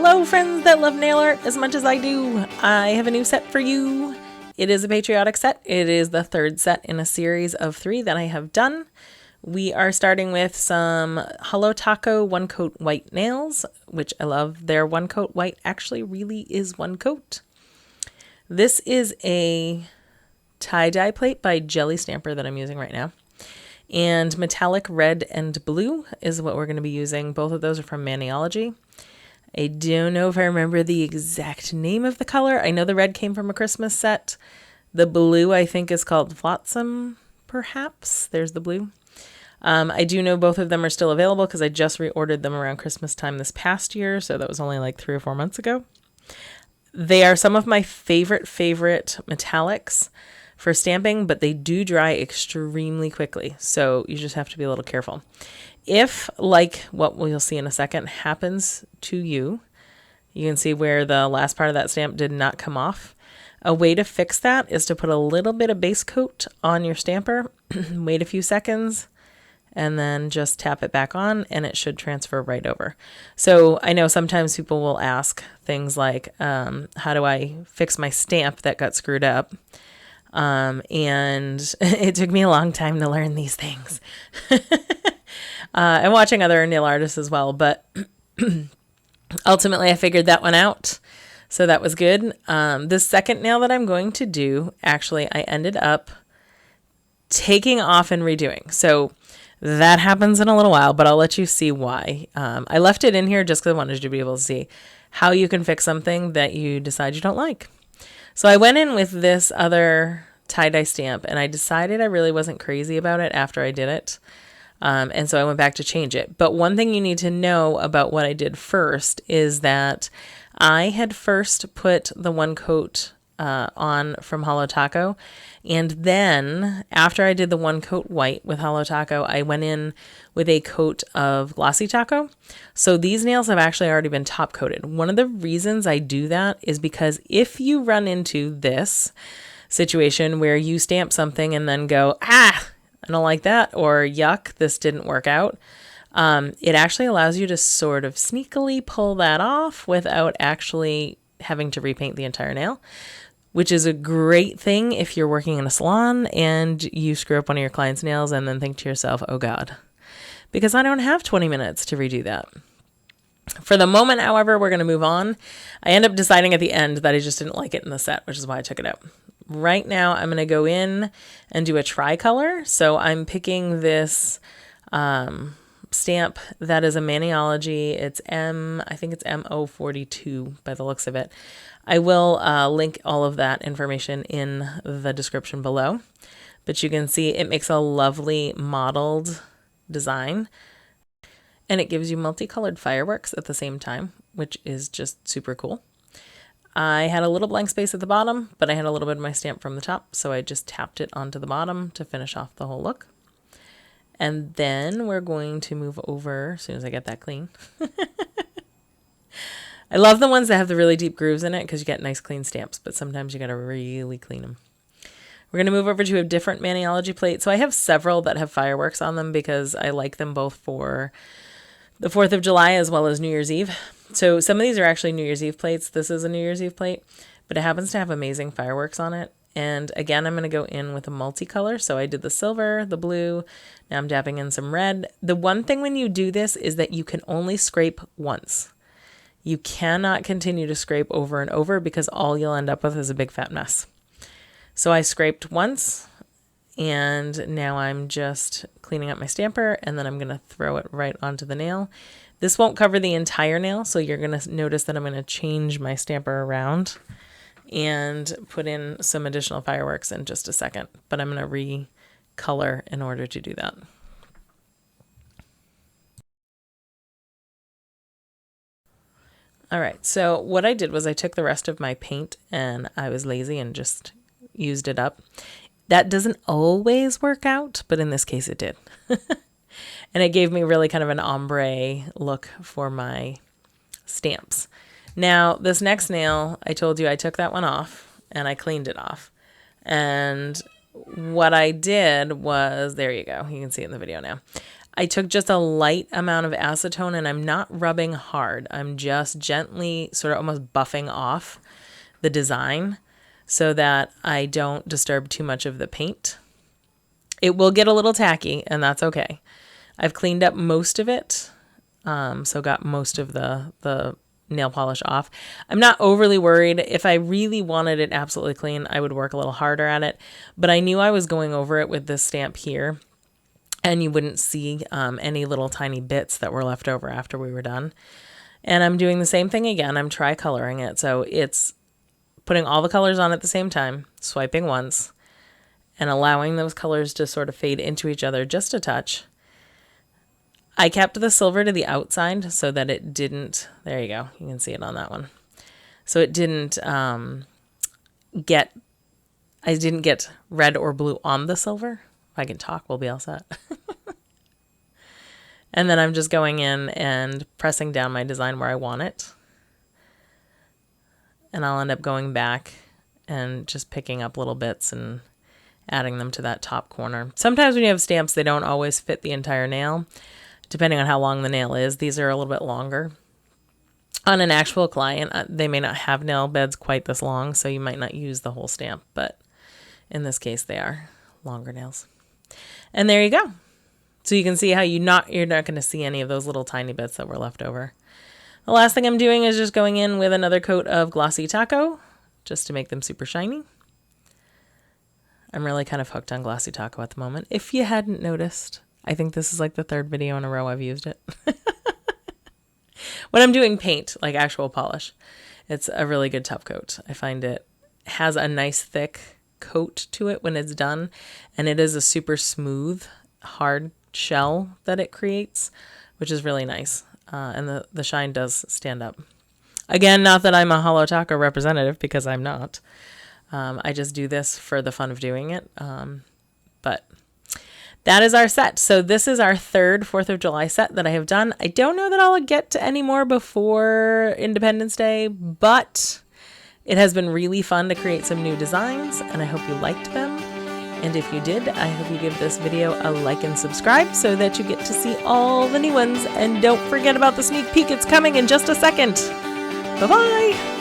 Hello friends that love nail art as much as I do. I have a new set for you. It is a Patriotic set. It is the third set in a series of 3 that I have done. We are starting with some Holo one coat white nails, which I love. Their one coat white actually really is one coat. This is a tie-dye plate by Jelly Stamper that I'm using right now. And metallic red and blue is what we're going to be using. Both of those are from Maniology. I don't know if I remember the exact name of the color. I know the red came from a Christmas set. The blue I think is called Flotsam, perhaps. There's the blue. I do know both of them are still available because I just reordered them around Christmas time this past year. So that was only like 3 or 4 months ago. They are some of my favorite metallics for stamping, but they do dry extremely quickly. So you just have to be a little careful. If, like what we'll see in a second, happens to you, you can see where the last part of that stamp did not come off. A way to fix that is to put a little bit of base coat on your stamper, wait a few seconds, and then just tap it back on and it should transfer right over. So I know sometimes people will ask things like, how do I fix my stamp that got screwed up? And it took me a long time to learn these things. And watching other nail artists as well, but ultimately I figured that one out. So that was good. The second nail that I'm going to do, actually, I ended up taking off and redoing. So that happens in a little while, but I'll let you see why. I left it in here just because I wanted you to be able to see how you can fix something that you decide you don't like. So I went in with this other tie-dye stamp and I decided I really wasn't crazy about it after I did it. And so I went back to change it. But one thing you need to know about what I did first is that I had first put the one coat on from Holo. And then after I did the one coat white with Holo, I went in with a coat of Glossy Taco. So these nails have actually already been top coated. One of the reasons I do that is because if you run into this situation where you stamp something and then go, I don't like that, or yuck, this didn't work out. It actually allows you to sort of sneakily pull that off without actually having to repaint the entire nail, which is a great thing if you're working in a salon and you screw up one of your client's nails and then think to yourself, oh God, because I don't have 20 minutes to redo that. For the moment, however, we're going to move on. I end up deciding at the end that I just didn't like it in the set, which is why I took it out. Right now, I'm going to go in and do a tricolor. So I'm picking this stamp that is a Maniology. It's I think it's MO42 by the looks of it. I will link all of that information in the description below. But you can see it makes a lovely mottled design. And it gives you multicolored fireworks at the same time, which is just super cool. I had a little blank space at the bottom, but I had a little bit of my stamp from the top, so I just tapped it onto the bottom to finish off the whole look. And then we're going to move over as soon as I get that clean. I love the ones that have the really deep grooves in it because you get nice clean stamps, but sometimes you got to really clean them. We're going to move over to a different Maniology plate. So I have several that have fireworks on them because I like them both for the 4th of July as well as New Year's Eve. So some of these are actually New Year's Eve plates. This is a New Year's Eve plate, but it happens to have amazing fireworks on it. And again, I'm going to go in with a multicolor. So I did the silver, the blue. Now I'm dabbing in some red. The one thing when you do this is that you can only scrape once. You cannot continue to scrape over and over because all you'll end up with is a big fat mess. So I scraped once and now I'm just cleaning up my stamper and then I'm going to throw it right onto the nail. This won't cover the entire nail, so you're going to notice that I'm going to change my stamper around and put in some additional fireworks in just a second. But I'm going to recolor in order to do that. All right, so what I did was I took the rest of my paint and I was lazy and just used it up. That doesn't always work out, but in this case it did. And it gave me really kind of an ombre look for my stamps. Now, this next nail, I told you I took that one off and I cleaned it off. And what I did was, there you go. You can see it in the video now. I took just a light amount of acetone and I'm not rubbing hard. I'm just gently sort of almost buffing off the design so that I don't disturb too much of the paint. It will get a little tacky and that's okay. I've cleaned up most of it, so got most of the nail polish off. I'm not overly worried. If I really wanted it absolutely clean, I would work a little harder at it. But I knew I was going over it with this stamp here, and you wouldn't see any little tiny bits that were left over after we were done. And I'm doing the same thing again. I'm tri-coloring it. So it's putting all the colors on at the same time, swiping once, and allowing those colors to sort of fade into each other just a touch. I kept the silver to the outside so that it didn't, there you go, you can see it on that one. So it didn't I didn't get red or blue on the silver. If I can talk, we'll be all set. And then I'm just going in and pressing down my design where I want it. And I'll end up going back and just picking up little bits and adding them to that top corner. Sometimes when you have stamps, they don't always fit the entire nail, depending on how long the nail is. These are a little bit longer. On an actual client, they may not have nail beds quite this long, so you might not use the whole stamp, but in this case, they are longer nails. And there you go. So you can see how you're not going to see any of those little tiny bits that were left over. The last thing I'm doing is just going in with another coat of Glossy Taco, just to make them super shiny. I'm really kind of hooked on Glossy Taco at the moment. If you hadn't noticed, I think this is like the third video in a row I've used it. When I'm doing paint, like actual polish, it's a really good top coat. I find it has a nice thick coat to it when it's done, and it is a super smooth, hard shell that it creates, which is really nice. And the shine does stand up. Again, not that I'm a Holo Taco representative, because I'm not. I just do this for the fun of doing it. But that is our set. So this is our third 4th of July set that I have done. I don't know that I'll get to any more before Independence Day, but it has been really fun to create some new designs, and I hope you liked them. And if you did, I hope you give this video a like and subscribe so that you get to see all the new ones. And don't forget about the sneak peek. It's coming in just a second. Bye-bye.